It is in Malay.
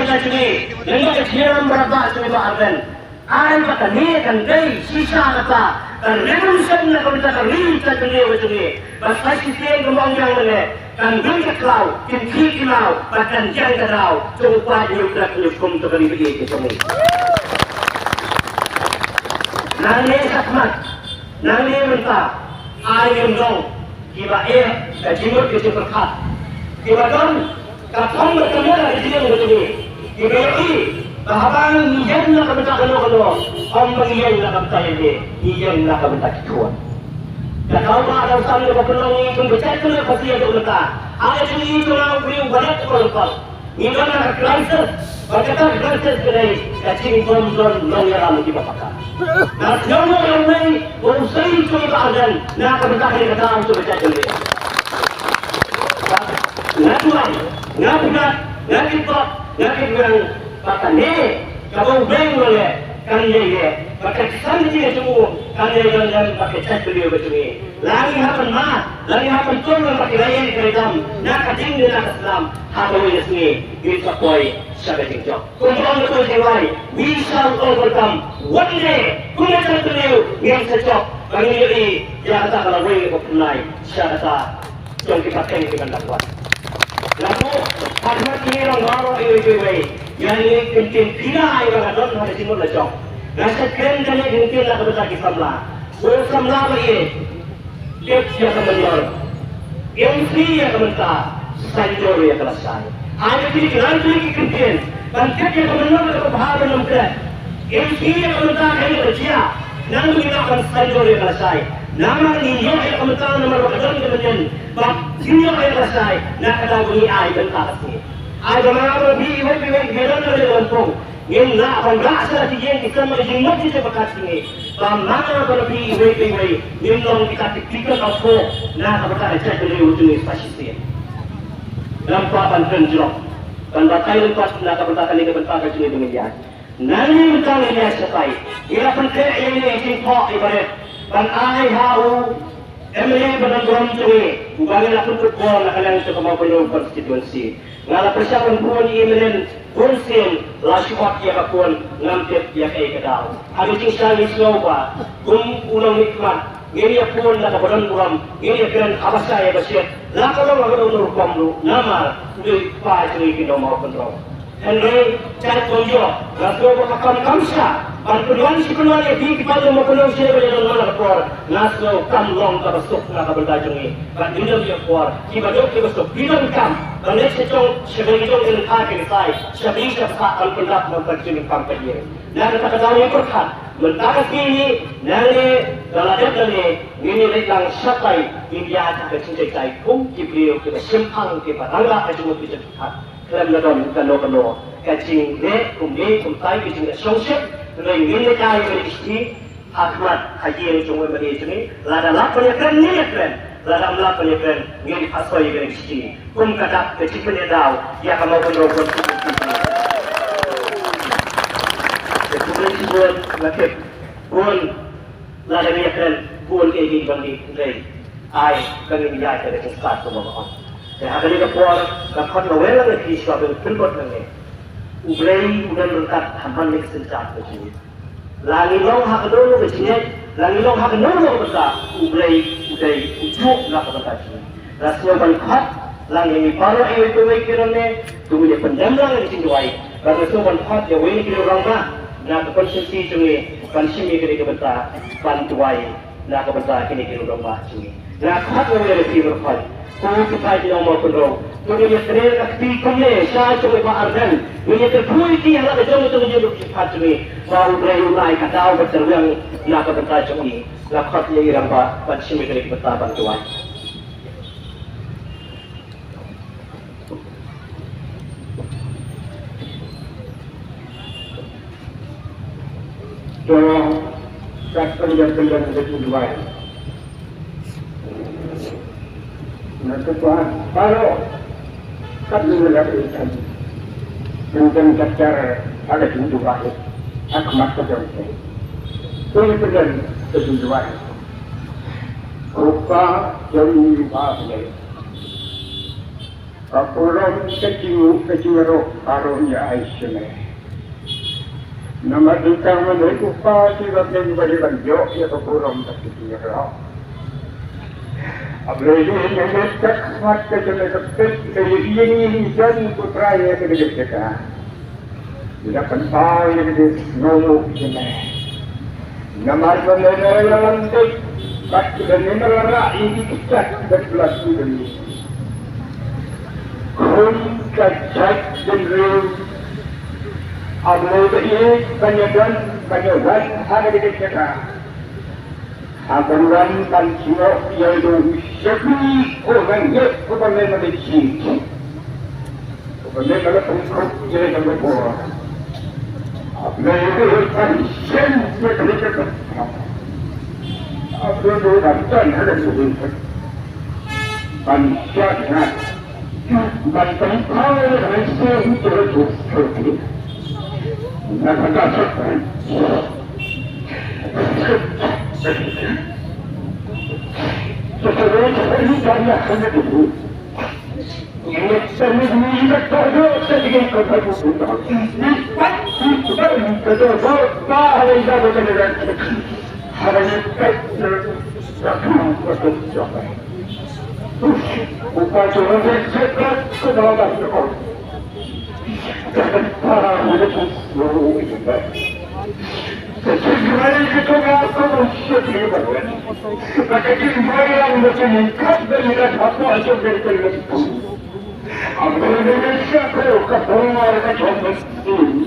kita cumi, dengan kecilan berapa cumi bahagian. Air kata ni kan day sisa kata kan revolution nak kita kering kita cumi. Pasal sistem kembang yang mana kan guna kau, kinti kau, bahkan jangan kau. Coba juga hukum terkini begitu cumi. Nanti sakmat, nanti mentah, air yang dong, kiba kajimur kejeperkat, kiba dong, katong bertemu lagi dia begitu. Kiba bahaban yan na kabenta kano ang yan na kabenta yan na kabenta kituan kalau ada usaha yang berpeluang itu bercakap dengan pasti ada mereka ada sini itu orang beri banyak orang ini mana krisis berkata krisis kedai kacing bom long yang ramai di bapak nah semua yang lain berusaha itu ibadan nak kabenta kata untuk bercakap dengan nak tuan nak budak nak kitab nak kitab bahkan ni, kalau beng boleh, kan dia, pakai kesan dia semua, kan dia dan pakai cat beliau betul ni. Lagi hapan turun pakai raya kerajaan, nak kacing dia nak Islam, hapan ini semua, kita koi sahaja tinggal. Kumpulan itu sendiri, we shall overcome one day. Kumpulan beliau yang sejak, bagi ini dia kata kalau boleh berpunai, saya kata jom kita kena dengan dapat. Lalu, hikmat ini orang baru ini. Yang ini kentin tidak ayah kadon hari timur lejong. Nasi keren kali kentin lah kebetulan kita samla. Samla beri, dia akan menjual. MC yang kementar, sanjur yang selesai. Ada jadi nanti kentin, nanti dia akan menjual ke bahasa nomor. MC yang kementar ini berjaya, nanti kita akan sanjur yang selesai. Nama ini yang kementar nomor kadon kemudian, bab sini yang selesai. Nak kata bunyi ayah bentar sini. Ada mana bi heran dari Lampung. Yang nak bangsa sahaja kita masih masih sepakat ini. Mana kalau bi yang long kita tikar apa? Nak apa saja beliau itu spesies. Lampa banten jerok. Dan batai lepas nak apa kali ke bentar ke sini demikian. Nanti bentar ini sepai. Ia penting yang ini simpok ibarat. Dan ai hau MLA benar-benar curi. Bukannya pun football nak kalian untuk kemampuan konstitusi. Ngala persiapan pun imenen konsen lasuat ya kapun ngamtet ya kay kadao. Habis tinggal slow ba, ulang nikmat. Ngiri pun nak badan buram, ngiri keren apa saya bersih. Lakalo magado nurkom lu, nama udah pas ni kita mau kontrol. Henry cari konjo, lalu bakal kamsa. Kemudian si keluar di kita mau keluar siapa yang mana keluar. Lalu kamlong kabasuk nak bertajung ini. Kan dia dia keluar. Kita jauh kabasuk. Bidang kam. Dan next secong sebagai itu yang kaki saya. Sebagai siapa pendak mempercayai kampen dia. Dan kata kata yang berkat. Mentakas ini, nane dalam ini lelang satai India tak cintai kum kibrio kita simpang kita rangga ajung kita hat. Kerana kano kacing le kumni kumtai kita songset. Dengan ini kaya beristri, hikmat haji yang cuma beri ini, lada lapanya keren ni keren, lada lapanya keren, ini pasai beristri. Kum kata kecil dau, dia akan mau berobot. Kemudian buat nakib, buat lada ni keren, buat ini bandi lei, ay kami dia ada sesuatu semua. Saya akan dikepor, dapat novel lagi kisah berbentuk lagi. Ublay udah lengkap hampan nih senjata begini. Lagi long hak dulu begini, lagi long hak dulu besar. Ublay ujuk nak berkata. Rasanya banyak, lagi ini para itu mereka tunggu dia pendamlang di sini wae. Rasanya banyak ya wae kira orang mah. Nak konsumsi cumi, konsumsi kira kebentar bantuai. Nak kebentar kini kira orang mah cumi. Nak hak yang ada di berfal. Kau kita tidak mau kontrol. Kemudian terlihat tikumnya, saya coba baharkan. Kemudian terbuai dia nak berjumpa dengan dia bercepat ini. Baru berulang kata berteruang nak bertajam ini. Lakat yang iramba pada sini kali kita bantuan. So, kat penjara itu dua. Nanti tuan, kalau kami melakukan dan kacar ada pintu baik, aku masuk dalam ini. Ini terjadi kesimpulan. Rupa jadi bahagia. Kapulong kecil karunia Aisyah. Nama dikang menurut upah sibat yang berikan jok ya kapulong kecil. Abdul ini mendesak mata jenis kepet dari ini dan putra yang kedekatan. Tidak kenal yang kedek nomor jenis. Nama mengenai lantai kat dan menelara ini kita berbelas ini. Kun kacak dan real. Abdul ini kanyadan ada kedekatan. Akan kan semua yaitu sepi orang yang kepada mereka. Kepada mereka pengikut yang berbuat. Mereka akan sentuh mereka. Abdul dan ada sesuatu. Pancasila. Bantang kau yang sentuh seperti. Nak katakan. Sesuatu ini karena hanya itu. Ini semua berdoa sedikit kepada Tuhan. Lipat itu berdoa bahwa ia berjalan. Hanya kita akan berdoa. Bukan cuma sekedar kedalam Tuhan. Para murid seluruh itu. Sesuai dengan konsep ini, maka kita yang menjadikan dari apa yang berkaitan itu. Apabila Indonesia kau keluar ke jalan ini,